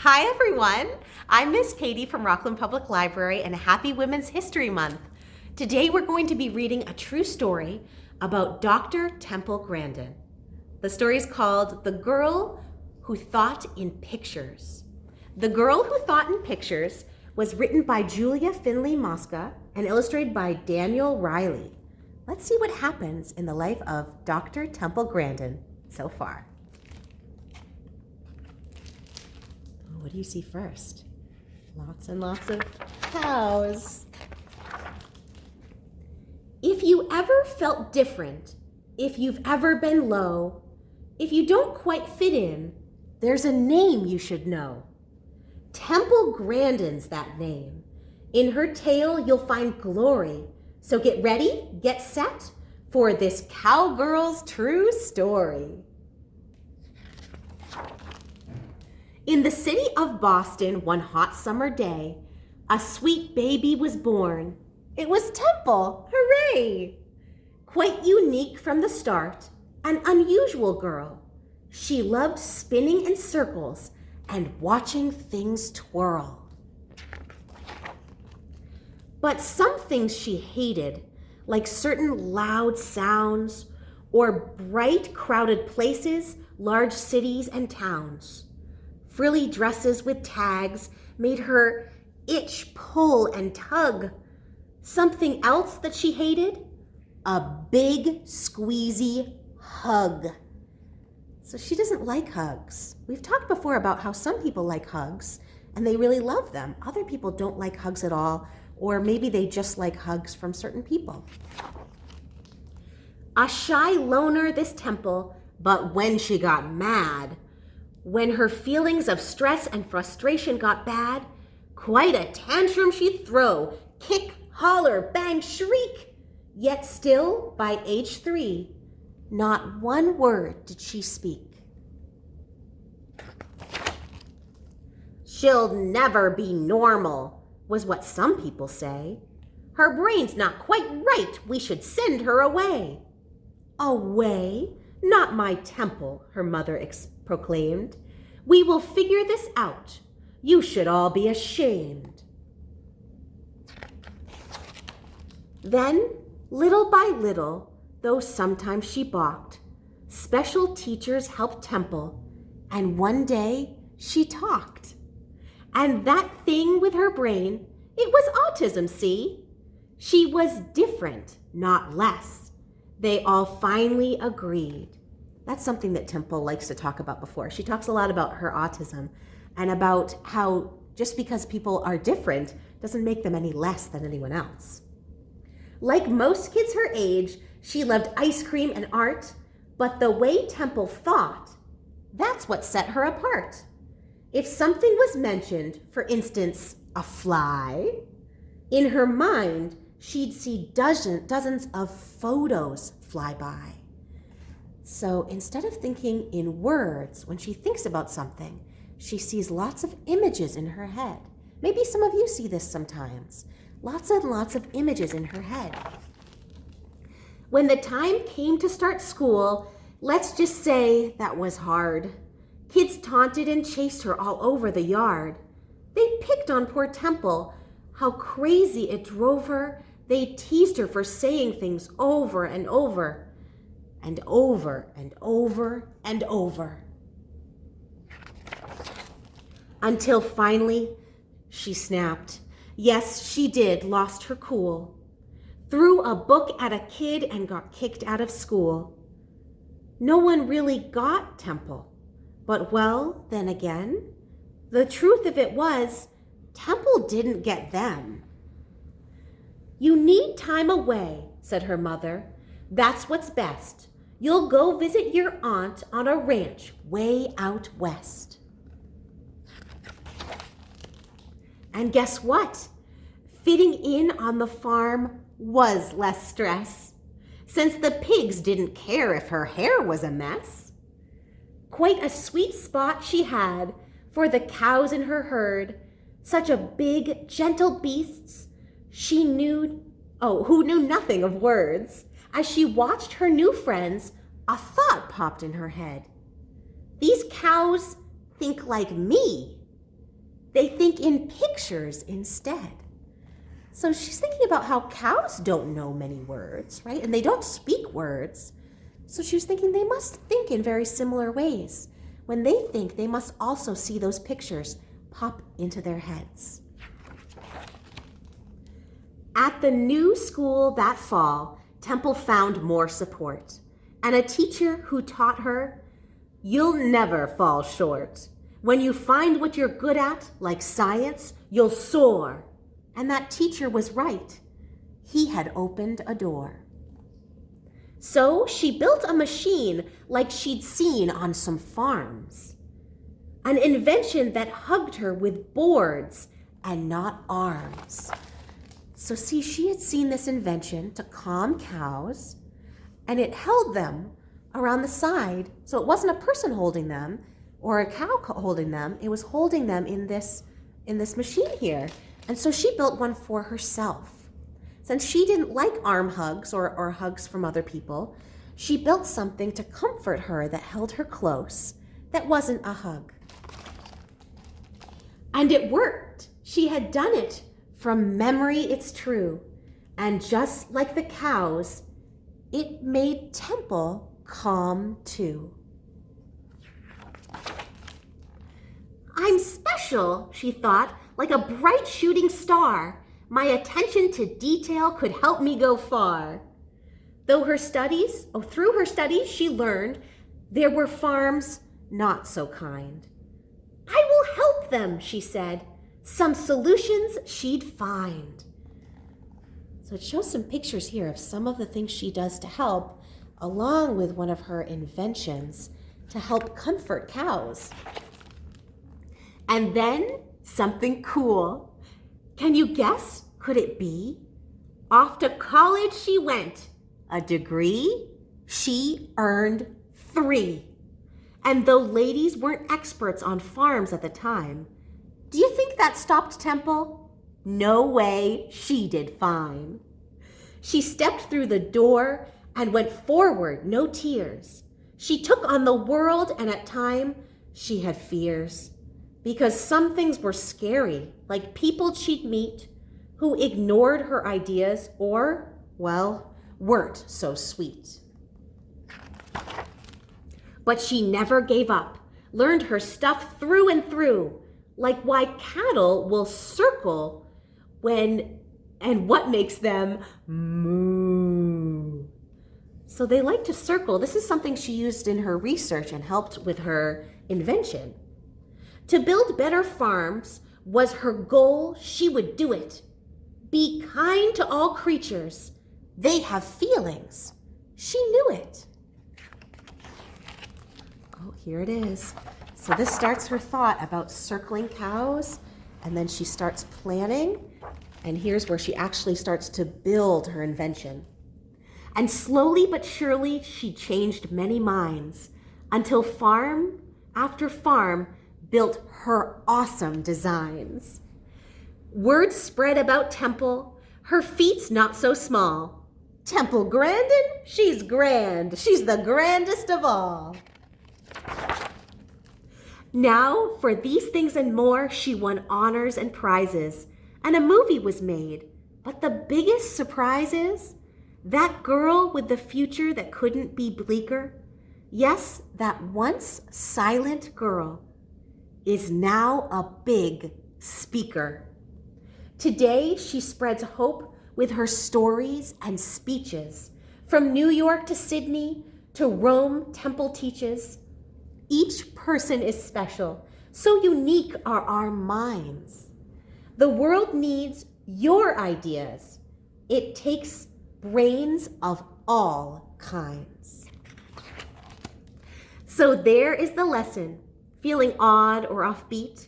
Hi everyone, I'm Miss Katie from Rockland Public Library and happy Women's History Month. Today we're going to be reading a true story about Dr. Temple Grandin. The story is called The Girl Who Thought in Pictures. The Girl Who Thought in Pictures was written by Julia Finley Mosca and illustrated by Daniel Riley. Let's see what happens in the life of Dr. Temple Grandin so far. What do you see first? Lots and lots of cows. If you ever felt different, if you've ever been low, if you don't quite fit in, there's a name you should know. Temple Grandin's that name. In her tale, you'll find glory. So get ready, get set for this cowgirl's true story. In the city of Boston, one hot summer day, a sweet baby was born. It was Temple, hooray! Quite unique from the start, an unusual girl. She loved spinning in circles and watching things twirl. But some things she hated, like certain loud sounds or bright, crowded places, large cities and towns. Frilly dresses with tags made her itch, pull, and tug. Something else that she hated? A big, squeezy hug. So she doesn't like hugs. We've talked before about how some people like hugs and they really love them. Other people don't like hugs at all, or maybe they just like hugs from certain people. A shy loner, this Temple, but when she got mad, when her feelings of stress and frustration got bad, quite a tantrum she'd throw, kick, holler, bang, shriek. Yet still, by age 3, not one word did she speak. She'll never be normal, was what some people say. Her brain's not quite right, we should send her away. Away? Not my Temple, her mother proclaimed. We will figure this out. You should all be ashamed. Then, little by little, though sometimes she balked, special teachers helped Temple, and one day she talked. And that thing with her brain, it was autism, see? She was different, not less. They all finally agreed. That's something that Temple likes to talk about before. She talks a lot about her autism and about how just because people are different doesn't make them any less than anyone else. Like most kids her age, she loved ice cream and art, but the way Temple thought, that's what set her apart. If something was mentioned, for instance, a fly, in her mind, she'd see dozens of photos fly by. So instead of thinking in words, when she thinks about something, she sees lots of images in her head. Maybe some of you see this sometimes. Lots and lots of images in her head. When the time came to start school, let's just say that was hard. Kids taunted and chased her all over the yard. They picked on poor Temple. How crazy it drove her. They teased her for saying things over and over. And over and over and over. Until finally, she snapped. Yes, she did, lost her cool. Threw a book at a kid and got kicked out of school. No one really got Temple. But well, then again, the truth of it was, Temple didn't get them. You need time away, said her mother. That's what's best. You'll go visit your aunt on a ranch way out west. And guess what? Fitting in on the farm was less stress, since the pigs didn't care if her hair was a mess. Quite a sweet spot she had for the cows in her herd, such a big, gentle beasts who knew nothing of words. As she watched her new friends, a thought popped in her head. These cows think like me. They think in pictures instead. So she's thinking about how cows don't know many words, right? And they don't speak words. So she was thinking they must think in very similar ways. When they think, they must also see those pictures pop into their heads. At the new school that fall, Temple found more support and a teacher who taught her, "You'll never fall short. When you find what you're good at, like science, you'll soar." And that teacher was right. He had opened a door. So she built a machine like she'd seen on some farms. An invention that hugged her with boards and not arms. So see, she had seen this invention to calm cows, and it held them around the side. So it wasn't a person holding them or a cow holding them. It was holding them in this machine here. And so she built one for herself. Since she didn't like arm hugs or hugs from other people, she built something to comfort her that held her close, that wasn't a hug. And it worked. She had done it from memory, it's true. And just like the cows, it made Temple calm too. "I'm special," she thought, "like a bright shooting star. My attention to detail could help me go far." Through her studies, she learned there were farms not so kind. "I will help them," she said. Some solutions she'd find. So it shows some pictures here of some of the things she does to help, along with one of her inventions to help comfort cows. And then something cool. Can you guess? Could it be? Off to college she went. A degree? She earned 3. And though ladies weren't experts on farms at the time, do you think that stopped Temple? No way, she did fine. She stepped through the door and went forward, no tears. She took on the world, and at times she had fears. Because some things were scary, like people she'd meet who ignored her ideas or, well, weren't so sweet. But she never gave up, learned her stuff through and through, like why cattle will circle and what makes them moo. So they like to circle. This is something she used in her research and helped with her invention. To build better farms was her goal. She would do it. Be kind to all creatures. They have feelings. She knew it. Oh, here it is. So this starts her thought about circling cows, and then she starts planning, and here's where she actually starts to build her invention. And slowly but surely, she changed many minds until farm after farm built her awesome designs. Word spread about Temple, her feat's not so small. Temple Grandin, she's grand. She's the grandest of all. Now, for these things and more, she won honors and prizes, and a movie was made. But the biggest surprise is that girl with the future that couldn't be bleaker, yes, that once silent girl, is now a big speaker. Today, she spreads hope with her stories and speeches. From New York to Sydney to Rome, Temple teaches. Each person is special, so unique are our minds. The world needs your ideas. It takes brains of all kinds. So there is the lesson. Feeling odd or offbeat?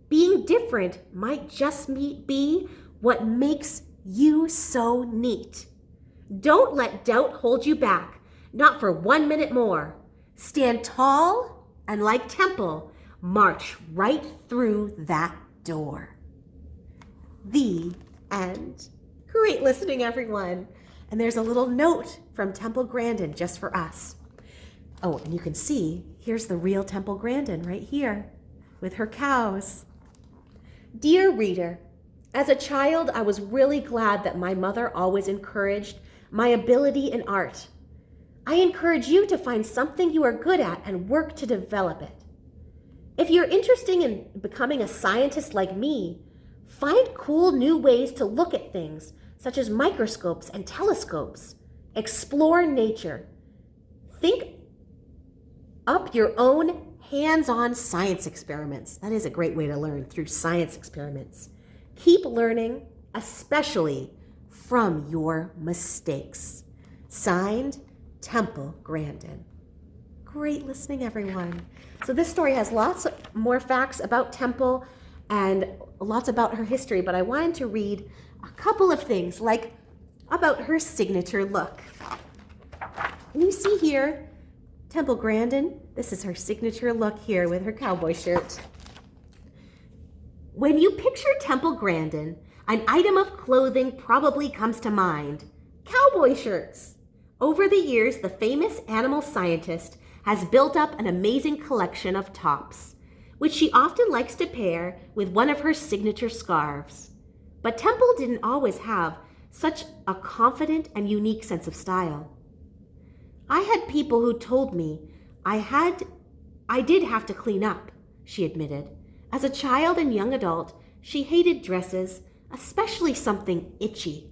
Being different might just be what makes you so neat. Don't let doubt hold you back, not for 1 minute more. Stand tall and like Temple, march right through that door. The end. Great listening, everyone. And there's a little note from Temple Grandin just for us. Oh, and you can see, here's the real Temple Grandin right here with her cows. Dear reader, as a child, I was really glad that my mother always encouraged my ability in art. I encourage you to find something you are good at and work to develop it. If you're interested in becoming a scientist like me, find cool new ways to look at things, such as microscopes and telescopes. Explore nature. Think up your own hands-on science experiments. That is a great way to learn, through science experiments. Keep learning, especially from your mistakes. Signed, Temple Grandin. Great listening, everyone. So this story has lots more facts about Temple and lots about her history, but I wanted to read a couple of things, like about her signature look. And you see here, Temple Grandin, this is her signature look here with her cowboy shirt. When you picture Temple Grandin, an item of clothing probably comes to mind: cowboy shirts. Over the years, the famous animal scientist has built up an amazing collection of tops, which she often likes to pair with one of her signature scarves. But Temple didn't always have such a confident and unique sense of style. I had people who told me I did have to clean up, she admitted. As a child and young adult, she hated dresses, especially something itchy.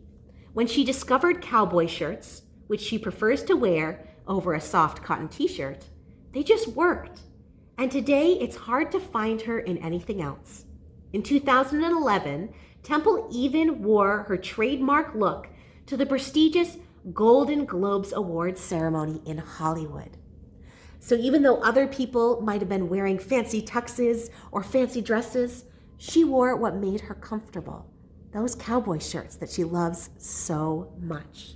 When she discovered cowboy shirts, which she prefers to wear over a soft cotton t-shirt, they just worked. And today, it's hard to find her in anything else. In 2011, Temple even wore her trademark look to the prestigious Golden Globes Awards ceremony in Hollywood. So even though other people might have been wearing fancy tuxes or fancy dresses, she wore what made her comfortable, those cowboy shirts that she loves so much.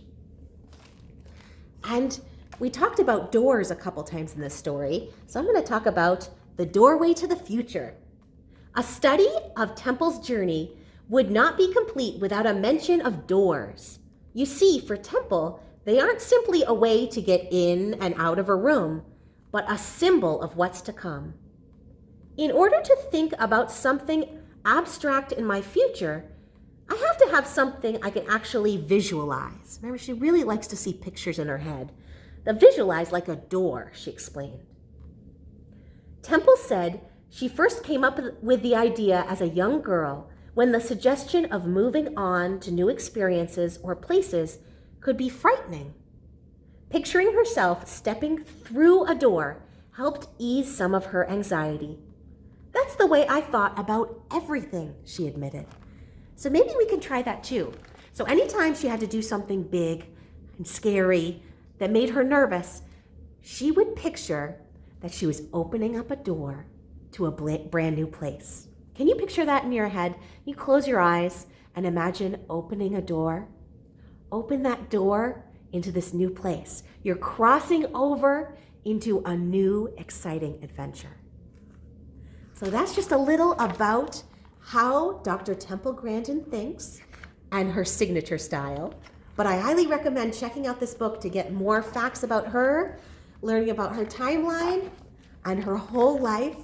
And we talked about doors a couple times in this story, so I'm going to talk about the doorway to the future. A study of Temple's journey would not be complete without a mention of doors. You see, for Temple, they aren't simply a way to get in and out of a room, but a symbol of what's to come. In order to think about something abstract in my future, I have to have something I can actually visualize. Remember, she really likes to see pictures in her head. The visualize like a door, she explained. Temple said she first came up with the idea as a young girl when the suggestion of moving on to new experiences or places could be frightening. Picturing herself stepping through a door helped ease some of her anxiety. That's the way I thought about everything, she admitted. So maybe we can try that too. So anytime she had to do something big and scary that made her nervous, she would picture that she was opening up a door to a brand new place. Can you picture that in your head? You close your eyes and imagine opening a door. Open that door into this new place. You're crossing over into a new, exciting adventure. So that's just a little about how Dr. Temple Grandin thinks and her signature style. But I highly recommend checking out this book to get more facts about her, learning about her timeline and her whole life.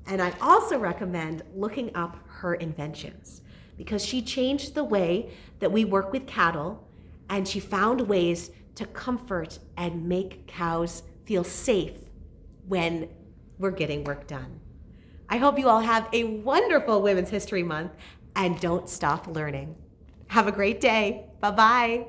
And I also recommend looking up her inventions because she changed the way that we work with cattle, and she found ways to comfort and make cows feel safe when we're getting work done. I hope you all have a wonderful Women's History Month and don't stop learning. Have a great day. Bye-bye.